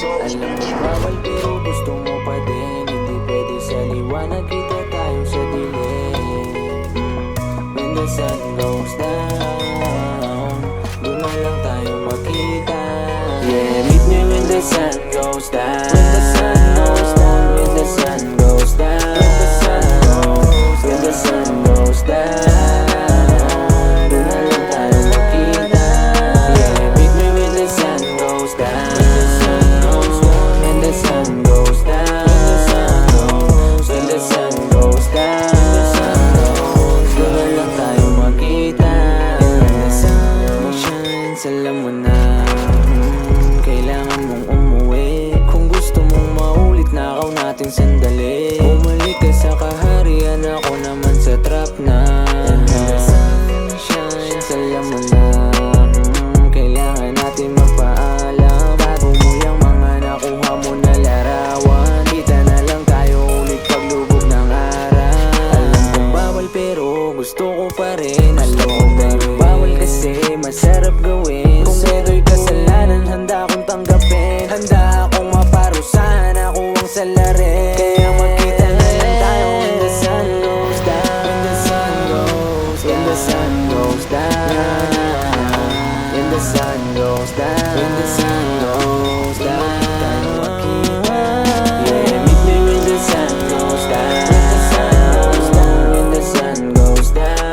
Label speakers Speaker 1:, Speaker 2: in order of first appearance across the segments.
Speaker 1: Alam mo bawal pero gusto mo pa din. Hindi pwede sa liwanag, kita tayo sa dilim. When the sun goes down, doon na lang tayo makita. Yeah, meet me when the sun goes down. When the sun goes down, when the sun goes down, when the sun goes, when the sun goes down, doon na lang tayo makita. Yeah, meet me when the sun goes down. When the sun goes down, when the sun goes down, doon na lang tayo makita. When the sun shines, alam mo na kailangan mong umuwi. Kung gusto mong maulit, nakaw natin sandali. Bumalik ka sa kaharian, ako naman sa trap na. When the sun shines, alam mo na kailangan natin magpaalam. Bago mo yung mga nakuha mo na larawan. Kita na lang tayo ulit paglubog ng araw. Alam kong bawal pero gusto ko pa rin. Alam ko pero bawal kasi masarap gawin. Kung ito'y kasalanan, handa akong tanggapin. Handa akong maparusahan, ako ang salarin. Kaya magkita na lang tayo when the sun goes down. When the sun goes down, when the sun goes down, when the sun goes down, when the sun goes down, tayo magkita. Yeah, meet me when the sun goes down. When the sun goes down, when the sun goes down,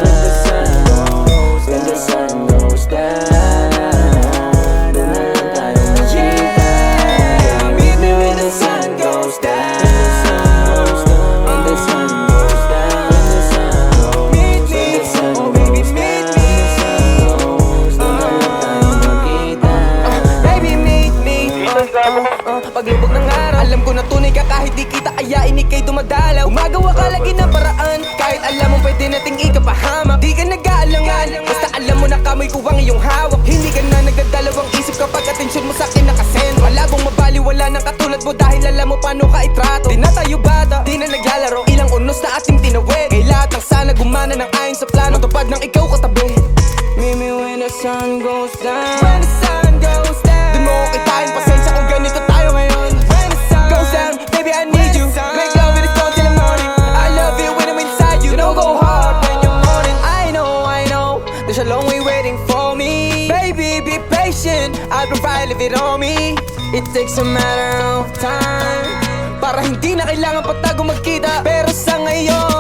Speaker 1: when the sun goes down, doon na lang tayo makita. Yeah, meet me when the sun goes down. When the sun goes down, when the sun goes down, when the sun goes down, doon na lang tayo makita.
Speaker 2: Baby, meet me. Paglubog ng araw, alam ko na tunay ka kahit di kita ayain ikay dumadalaw. Gumagawa ka lagi ng paraan, kahit alam mo pwede nating ikapahamak. Di ka nag-aalangan, basta alam mo na kamay ko ang iyong hawak. Hindi ka na nagdadalawang isip kapag atensyon mo sa'kin nakasend. Malabong mabaliwala ng katulad mo dahil alam mo paano ka itrato. Di na tayo bata, di na naglalaro, ilang unos na ating tinawid. Kay lahat ng sana gumana ng ayon sa plano, tupad ng ikaw katabi.
Speaker 1: Meet me when the sun goes down.
Speaker 2: When the sun goes down, dun mo ko kitain, pasensya kung ganito tayo ngayon. When the sun goes down, baby I need you. Make love with the phone till the morning. I love it when I'm inside you. You know go hard when you're mourning. I know, there's a long way waiting for me. Baby be patient, I'll provide, leave it on me. It takes a matter of time para hindi na kailangan pagtago magkita. Pero sa ngayon